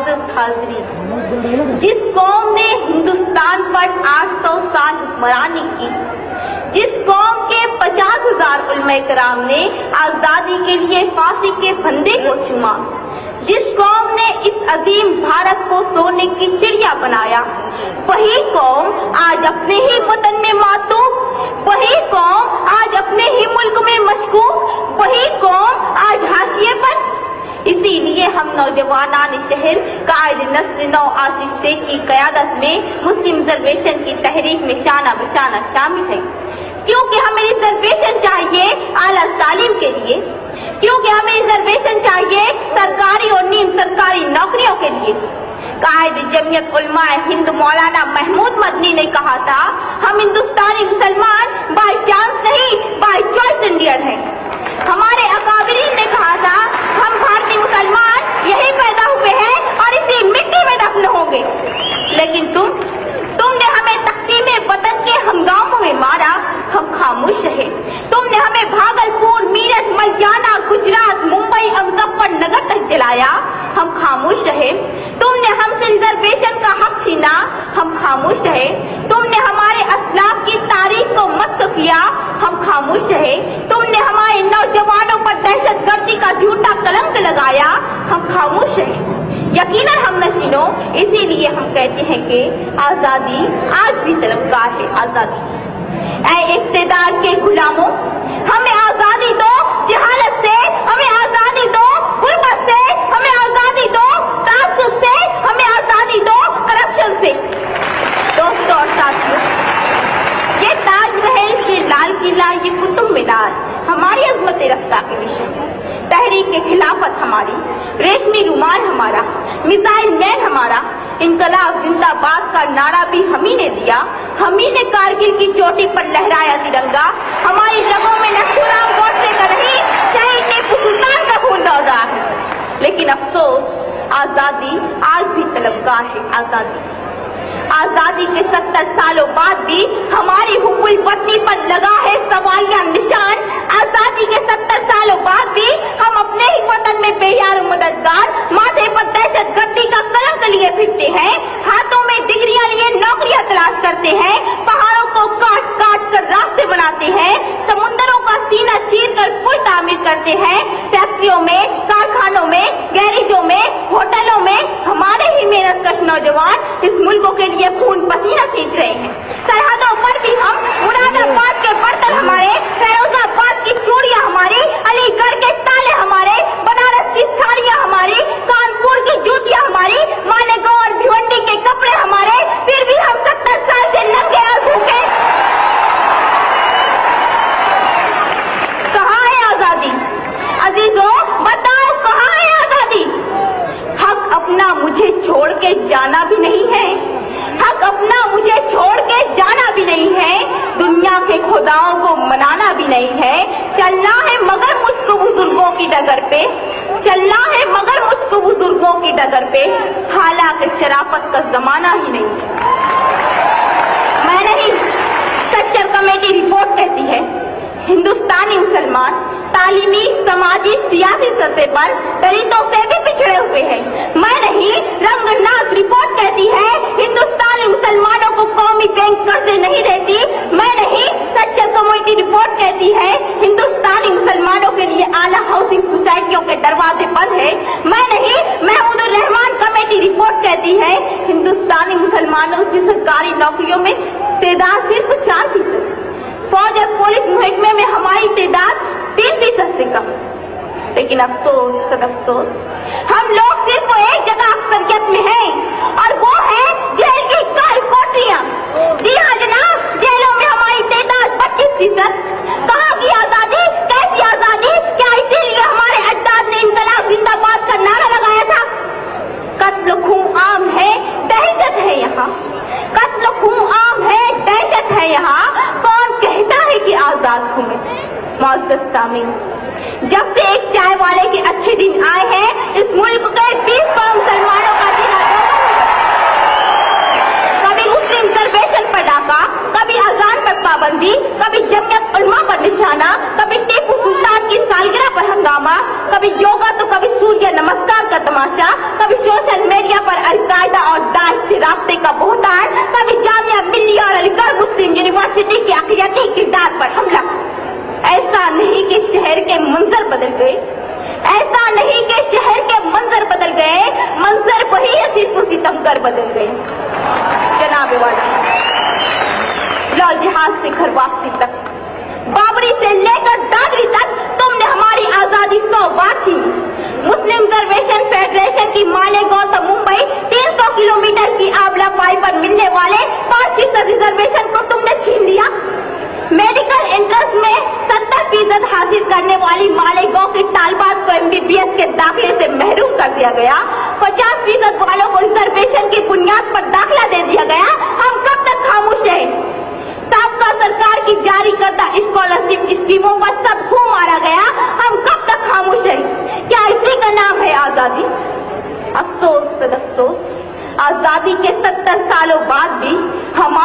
हाज़रीन, जिस कौम ने हिंदुस्तान पर 800 साल हुक्मरानी की, जिस कौम के 50,000 उलमा कराम ने आजादी के लिए फांसी के फंदे को चूमा, जिस कौम ने इस अजीम भारत को सोने की चिड़िया बनाया, वही कौम आज अपने ही वतन में मातूम, वही कौम आज अपने ही मुल्क में मशकूक, वही कौम आज हाशिए पर। इसीलिए हम नौजवानान शहर कायद नस्ल नौ आसिफ शेख की क़यादत में मुस्लिम रिजर्वेशन की तहरीक में शाना बशाना शामिल है, क्योंकि हमें रिजर्वेशन चाहिए आला तालीम के लिए, क्योंकि हमें रिजर्वेशन चाहिए सरकारी और नीम सरकारी नौकरियों के लिए। कायद जमीयत उलमाए हिंद मौलाना महमूद मदनी ने कहा था, हम हिंदुस्तानी मुसलमान बाय चांस नहीं बाय चॉइस इंडियन हैं। हमारे अकाबिरीन ने कहा था, हम भारतीय मुसलमान यही पैदा हुए हैं और इसी मिट्टी में दफन होंगे। लेकिन तुमने हमें तक़सीमे वतन के हंगामों में मारा, हम खामोश रहे। तुमने हमें भागलपुर, मीरठ, मलियाना, गुजरात, मुंबई और मुजफ्फरनगर तक जलाया, हम खामोश रहे। तुमने हमसे रिजर्वेशन का हक छीना, हम खामोश रहे। तुमने हमारे असलाफ की तारीख को मस्क किया, हम खामोश रहे। तुमने हमारे नौजवानों पर दहशतगर्दी का झूठा कलंक लगाया, हम खामोश रहे। यकीनन हम नशीनों, इसीलिए हम कहते हैं कि आजादी आज भी तलबगार है। आजादी ऐ इक़्तिदार के गुलामों, हमें आजादी दो जहालत से, हमें आजादी दो गुर्बत से, हमें आजादी दो तासुब से, हमें आजादी दो करप्शन से। दोस्तों और साथियों, ये ताजमहल, ये लाल किला, ये कुतुब मीनार हमारी अज़मत रफ्ता के विषय है। तहरीक के खिलाफत हमारी, रेशमी रुमाल हमारा, मिसाइल मैन हमारा, इनकलाब जिंदाबाद का नारा भी हम ही ने दिया, हम ही ने कारगिल की चोटी पर लहराया तिरंगा। हमारी रगों में नथुराम गोडसे का नहीं, शहीद टीपू सुल्तान का खून दौड़ रहा है। लेकिन अफसोस, आजादी आज भी तलबगार है। आजादी के 70 सालों बाद भी हमारी हुब्बुल वतनी पर लगा है सवालिया निशान। आजादी के 70 सालों बाद भी हम अपने ही वतन में बेयार मददगार, माथे पर दहशतगर्दी का कलंक लिए फिरते हैं, हाथों में डिग्रियां लिए नौकरियां तलाश करते हैं, पहाड़ों को काट काट कर रास्ते बनाते हैं, समुद्रों का सीना चीर कर पुल तामीर करते हैं, फैक्ट्रियों में, कारखानों में, गैरेजों में, होटलों में हमारे ही मेहनतकश नौजवान इस मुल्क के लिए खून पसीना सींच रहे हैं। सरहदों पर भी हम, मुरादाबाद के बर्तन हमारे, फैरोजाबाद की चूड़ियां हमारी, अलीगढ़ के ताले हमारे, बनारस की साड़ियां हमारी, कानपुर की जूतियां हमारी, मालेगांव और भिवंडी के कपड़े हमारे, फिर भी हम 70 साल से नंगे और भूखे। कहाँ है आजादी? अजीजों बताओ, कहाँ है आजादी? हक अपना मुझे छोड़ के जाना भी नहीं है, हक अपना मुझे छोड़ के जाना भी नहीं है, दुनिया के खुदाओं को मनाना भी नहीं है। चलना है मगर मुझको बुजुर्गों की डगर पे, चलना है मगर मुझको बुजुर्गों की डगर पे, हालांकि शराफत का जमाना ही नहीं है। मैं नहीं, सच्चर कमेटी रिपोर्ट कहती है, हिंदुस्तानी मुसलमान तालीमी, समाजी, सियासी सतह पर दलितों से भी पिछड़े हुए हैं। मैं नहीं, रंगनाथ रिपोर्ट कहती है, हिंदुस्तानी मुसलमानों को कौमी बैंक कर्जे नहीं देती। मैं नहीं, सच्चर कमेटी रिपोर्ट कहती है, हिंदुस्तानी मुसलमानों के लिए आला हाउसिंग सोसाइटियों के दरवाजे बंद है। मैं नहीं, महमूदुर रहमान कमेटी रिपोर्ट कहती है, हिंदुस्तानी मुसलमानों की सरकारी नौकरियों में तादाद सिर्फ 4%, फौज और पुलिस महकमे में हमारी तादाद 3% से कम। लेकिन अफसोस, सदअफसोस, हम लोग सिर्फ एक जगह अक्सरियत में हैं और वो है जेल की काल कोठरियां। जी हाँ जनाब, जेलों में हमारी तादाद 32%। कहाँ की आजादी? कैसी आजादी? क्या इसीलिए हमारे अजदाद ने इनकलाब जिंदाबाद का नारा लगाया था? कत्ल खून आम है, दहशत है यहाँ, कत्ल खून आम है, दहशत है यहाँ। कौन कहता है कि आजाद हूँ मैं? मुअज़्ज़ज़ सामीन, जब से एक चाय वाले के अच्छे दिन आए हैं, इस मुल्क के 20 करोड़ मुसलमानों का दिन कभी मुस्लिम रिजर्वेशन पर डाका, कभी अजान पर पाबंदी, कभी जमीयत उलमा पर निशाना, कभी टीपू सुल्तान की सालगिरह पर हंगामा, कभी योगा तो कभी सूर्य नमस्कार का तमाशा, कभी सोशल मीडिया पर अलकायदा और दाइश से राब्ते का बहतान, कभी जामिया मिल्लिया और अलीगढ़ मुस्लिम यूनिवर्सिटी के अक़लियती किरदार पर हमला। ऐसा नहीं कि शहर के मंजर बदल गए, ऐसा नहीं कि शहर के मंजर बदल गए, मंजर वही सिर्फ सितमगर बदल गए। जनाब वाला, लाल जहाज से घर वापसी तक, बाबरी से लेकर दादरी तक तुमने हमारी आजादी 100 बार छीनी। मुस्लिम रिजर्वेशन फेडरेशन की मालेगांव से मुंबई 300 किलोमीटर की आबला पाई पर मिलने वाले 5% रिजर्वेशन को तुमने छीन लिया। मेडिकल एंट्रेंस में 70% हासिल करने वाली मालेगांव के तालबात को MBBS के दाखिले से महरूम कर दिया गया। 50% वालों को रिजर्वेशन की बुनियाद पर दाखिला दे दिया गया। हम कब तक खामोश हैं? साबका सरकार की जारी करदा स्कॉलरशिप स्कीमों पर सबको मारा गया। हम कब तक खामोश हैं? क्या इसी का नाम है आजादी? अफसोस, अफसोस, आजादी के 70 सालों बाद भी हम